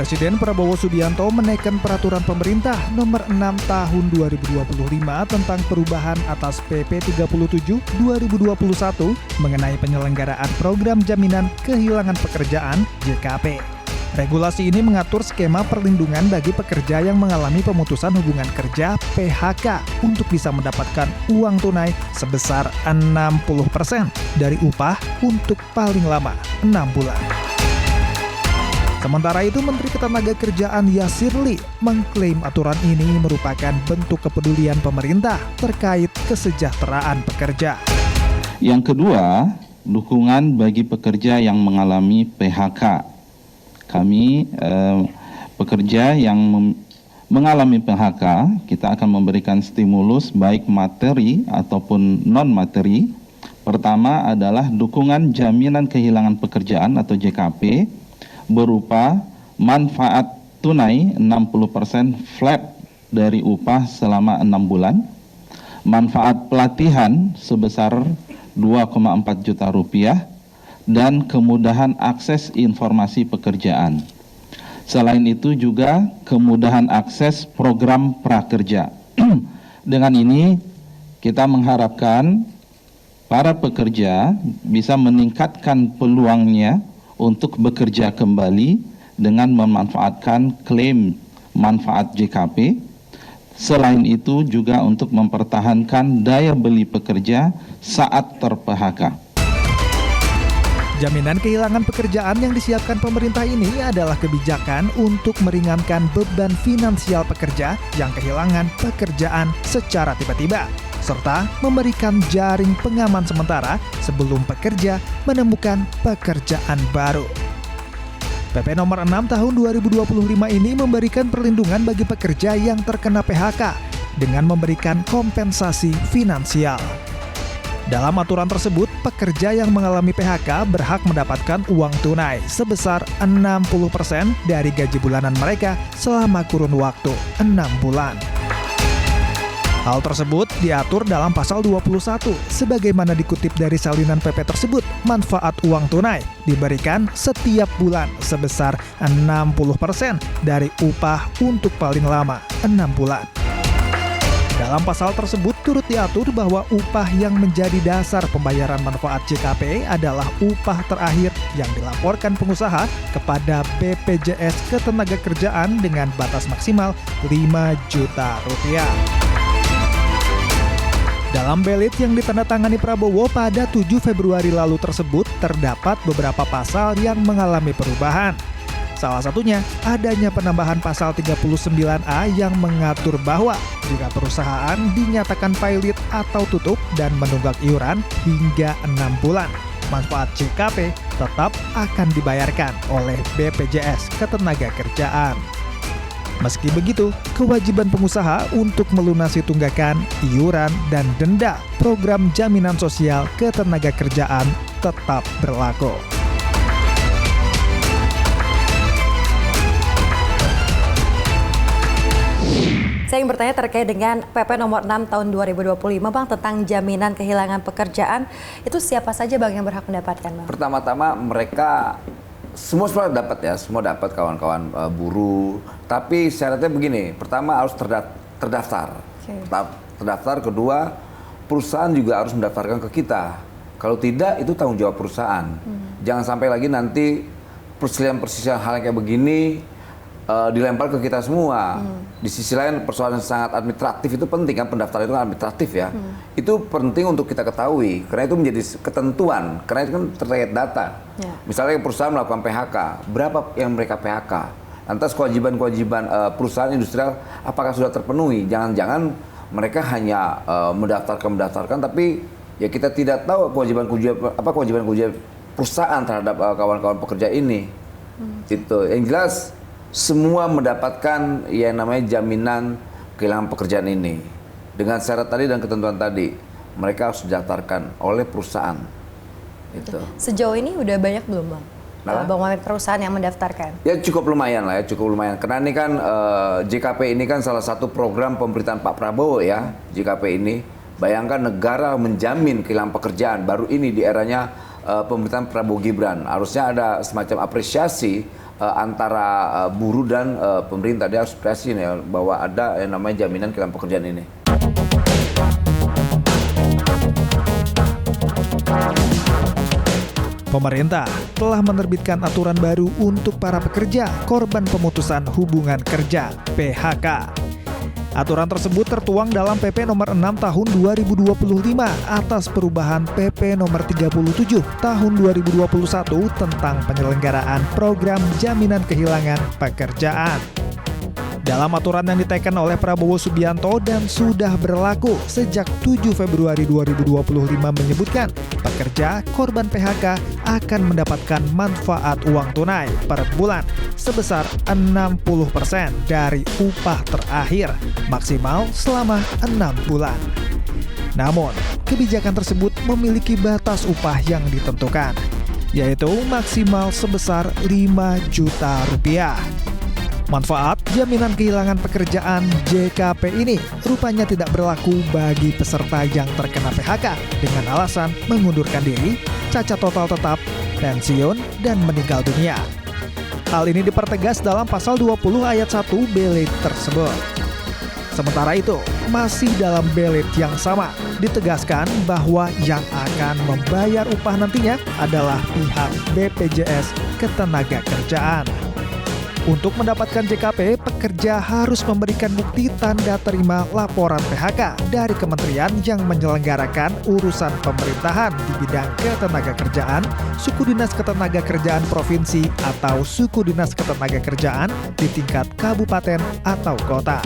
Presiden Prabowo Subianto menaikkan peraturan pemerintah nomor 6 tahun 2025 tentang perubahan atas PP 37 2021 mengenai penyelenggaraan program jaminan kehilangan pekerjaan JKP. Regulasi ini mengatur skema perlindungan bagi pekerja yang mengalami pemutusan hubungan kerja PHK untuk bisa mendapatkan uang tunai sebesar 60% dari upah untuk paling lama 6 bulan. Sementara itu, Menteri Ketenagakerjaan Yasirli mengklaim aturan ini merupakan bentuk kepedulian pemerintah terkait kesejahteraan pekerja. Yang kedua, dukungan bagi pekerja yang mengalami PHK. Kami pekerja yang mengalami PHK, kita akan memberikan stimulus baik materi ataupun non-materi. Pertama adalah dukungan jaminan kehilangan pekerjaan atau JKP berupa manfaat tunai 60% flat dari upah selama 6 bulan, manfaat pelatihan sebesar 2,4 juta rupiah, dan kemudahan akses informasi pekerjaan. Selain itu juga kemudahan akses program prakerja. Dengan ini kita mengharapkan para pekerja bisa meningkatkan peluangnya untuk bekerja kembali dengan memanfaatkan klaim manfaat JKP. Selain itu juga untuk mempertahankan daya beli pekerja saat ter-PHK. Jaminan kehilangan pekerjaan yang disiapkan pemerintah ini adalah kebijakan untuk meringankan beban finansial pekerja yang kehilangan pekerjaan secara tiba-tiba, serta memberikan jaring pengaman sementara sebelum pekerja menemukan pekerjaan baru. PP nomor 6 tahun 2025 ini memberikan perlindungan bagi pekerja yang terkena PHK dengan memberikan kompensasi finansial. Dalam aturan tersebut, pekerja yang mengalami PHK berhak mendapatkan uang tunai sebesar 60% dari gaji bulanan mereka selama kurun waktu 6 bulan. Hal tersebut diatur dalam pasal 21, sebagaimana dikutip dari salinan PP tersebut, manfaat uang tunai diberikan setiap bulan sebesar 60% dari upah untuk paling lama 6 bulan. Dalam pasal tersebut turut diatur bahwa upah yang menjadi dasar pembayaran manfaat JKP adalah upah terakhir yang dilaporkan pengusaha kepada BPJS Ketenagakerjaan dengan batas maksimal 5 juta rupiah. Dalam belit yang ditandatangani Prabowo pada 7 Februari lalu tersebut terdapat beberapa pasal yang mengalami perubahan. Salah satunya adanya penambahan pasal 39A yang mengatur bahwa jika perusahaan dinyatakan pailit atau tutup dan menunggak iuran hingga 6 bulan, manfaat JKP tetap akan dibayarkan oleh BPJS Ketenagakerjaan. Meski begitu, kewajiban pengusaha untuk melunasi tunggakan, iuran, dan denda program jaminan sosial ketenagakerjaan tetap berlaku. Saya ingin bertanya terkait dengan PP nomor 6 tahun 2025 Bang, tentang jaminan kehilangan pekerjaan. Itu siapa saja Bang yang berhak mendapatkan, Bang? Pertama-tama mereka semua dapat ya, semua dapat kawan-kawan buruh. Tapi syaratnya begini, pertama harus terdaftar. Okay. Terdaftar, kedua perusahaan juga harus mendaftarkan ke kita. Kalau tidak, itu tanggung jawab perusahaan. Jangan sampai lagi nanti persisian hal yang kayak begini dilempar ke kita semua. Di sisi lain persoalan yang sangat administratif itu penting kan, pendaftaran itu kan administratif ya. Itu penting untuk kita ketahui karena itu menjadi ketentuan, karena itu kan terkait data. Misalnya perusahaan melakukan PHK, berapa yang mereka PHK? Lantas kewajiban-kewajiban perusahaan industrial apakah sudah terpenuhi? Jangan-jangan mereka hanya mendaftarkan tapi ya kita tidak tahu kewajiban perusahaan terhadap kawan-kawan pekerja ini. Itu yang jelas semua mendapatkan yang namanya jaminan kehilangan pekerjaan ini. Dengan syarat tadi dan ketentuan tadi, mereka harus didaftarkan oleh perusahaan. Itu. Sejauh ini udah banyak belum Bang? Bang Mamet perusahaan yang mendaftarkan? Ya cukup lumayan lah ya, cukup lumayan. Karena ini kan JKP ini kan salah satu program pemerintahan Pak Prabowo ya, JKP ini. Bayangkan negara menjamin kehilangan pekerjaan, baru ini di eranya pemerintahan Prabowo Gibran. Harusnya ada semacam apresiasi antara buruh dan pemerintah. Dia harus presiin ya bahwa ada yang namanya jaminan kehilangan pekerjaan ini. Pemerintah telah menerbitkan aturan baru untuk para pekerja korban pemutusan hubungan kerja (PHK). Aturan tersebut tertuang dalam PP nomor 6 tahun 2025 atas perubahan PP nomor 37 tahun 2021 tentang penyelenggaraan program jaminan kehilangan pekerjaan. Dalam aturan yang diteken oleh Prabowo Subianto dan sudah berlaku sejak 7 Februari 2025 menyebutkan pekerja korban PHK akan mendapatkan manfaat uang tunai per bulan sebesar 60% dari upah terakhir maksimal selama 6 bulan. Namun, kebijakan tersebut memiliki batas upah yang ditentukan, yaitu maksimal sebesar 5 juta rupiah. Manfaat jaminan kehilangan pekerjaan JKP ini rupanya tidak berlaku bagi peserta yang terkena PHK dengan alasan mengundurkan diri, cacat total tetap, pensiun, dan meninggal dunia. Hal ini dipertegas dalam pasal 20 ayat 1 B-Lid tersebut. Sementara itu, masih dalam B-Lid yang sama, ditegaskan bahwa yang akan membayar upah nantinya adalah pihak BPJS Ketenagakerjaan. Untuk mendapatkan JKP, pekerja harus memberikan bukti tanda terima laporan PHK dari kementerian yang menyelenggarakan urusan pemerintahan di bidang ketenagakerjaan, suku dinas ketenagakerjaan provinsi atau suku dinas ketenagakerjaan di tingkat kabupaten atau kota.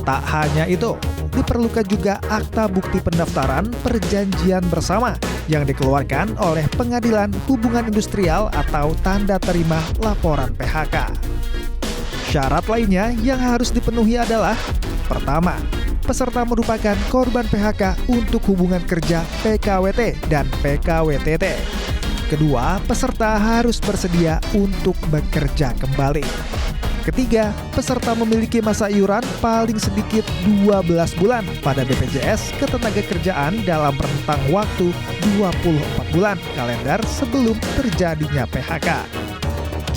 Tak hanya itu, diperlukan juga akta bukti pendaftaran perjanjian bersama yang dikeluarkan oleh Pengadilan Hubungan Industrial atau tanda terima laporan PHK. Syarat lainnya yang harus dipenuhi adalah: pertama, peserta merupakan korban PHK untuk hubungan kerja PKWT dan PKWTT. Kedua, peserta harus bersedia untuk bekerja kembali. Ketiga, peserta memiliki masa iuran paling sedikit 12 bulan pada BPJS Ketenagakerjaan dalam rentang waktu 24 bulan kalender sebelum terjadinya PHK.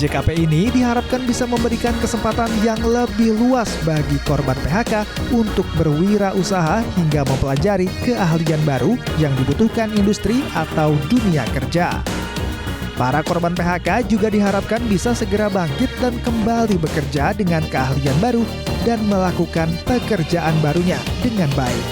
JKP ini diharapkan bisa memberikan kesempatan yang lebih luas bagi korban PHK untuk berwirausaha hingga mempelajari keahlian baru yang dibutuhkan industri atau dunia kerja. Para korban PHK juga diharapkan bisa segera bangkit dan kembali bekerja dengan keahlian baru dan melakukan pekerjaan barunya dengan baik.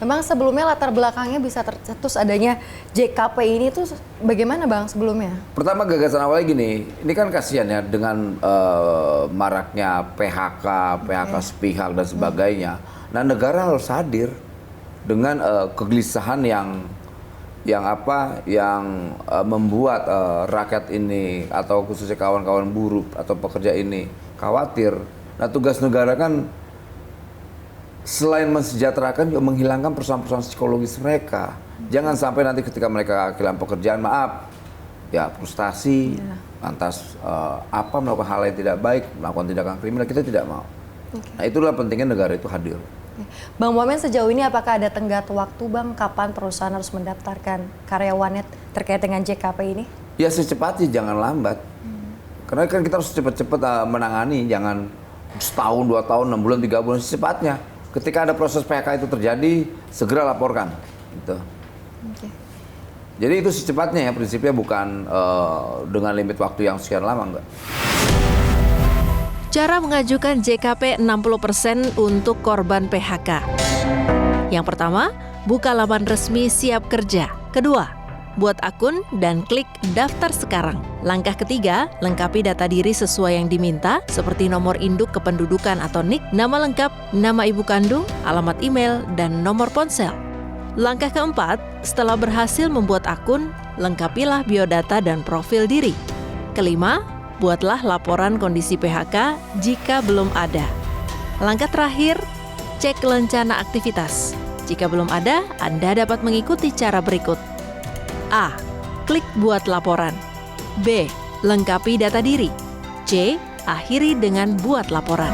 Memang sebelumnya latar belakangnya bisa tercetus adanya JKP ini tuh bagaimana Bang sebelumnya? Pertama gagasan awalnya gini, ini kan kasihan ya dengan maraknya PHK sepihak dan sebagainya. Nah, negara harus hadir dengan kegelisahan yang membuat rakyat ini atau khususnya kawan-kawan buruh atau pekerja ini khawatir. Nah, tugas negara kan selain mensejahterakan juga menghilangkan persoalan-persoalan psikologis mereka. Jangan sampai nanti ketika mereka kehilangan pekerjaan, frustasi, lantas melakukan hal yang tidak baik, melakukan tindakan kriminal, kita tidak mau. Nah, itulah pentingnya negara itu hadir. Bang Momen, sejauh ini apakah ada tenggat waktu Bang kapan perusahaan harus mendaftarkan karyawannya terkait dengan JKP ini? Ya secepatnya, jangan lambat. Karena kan kita harus cepat-cepat menangani, jangan setahun, 2 tahun, 6 bulan, 3 bulan, secepatnya. Ketika ada proses PHK itu terjadi, segera laporkan. Gitu. Jadi itu secepatnya ya, prinsipnya bukan dengan limit waktu yang sekian lama, enggak. Cara mengajukan JKP 60% untuk korban PHK. Yang pertama, buka laman resmi Siap Kerja. Kedua, buat akun dan klik daftar sekarang. Langkah ketiga, lengkapi data diri sesuai yang diminta seperti nomor induk kependudukan atau NIK, nama lengkap, nama ibu kandung, alamat email, dan nomor ponsel. Langkah keempat, setelah berhasil membuat akun, lengkapilah biodata dan profil diri. Kelima, buatlah laporan kondisi PHK jika belum ada. Langkah terakhir, cek rencana aktivitas. Jika belum ada, Anda dapat mengikuti cara berikut. A. Klik buat laporan. B. Lengkapi data diri. C. Akhiri dengan buat laporan.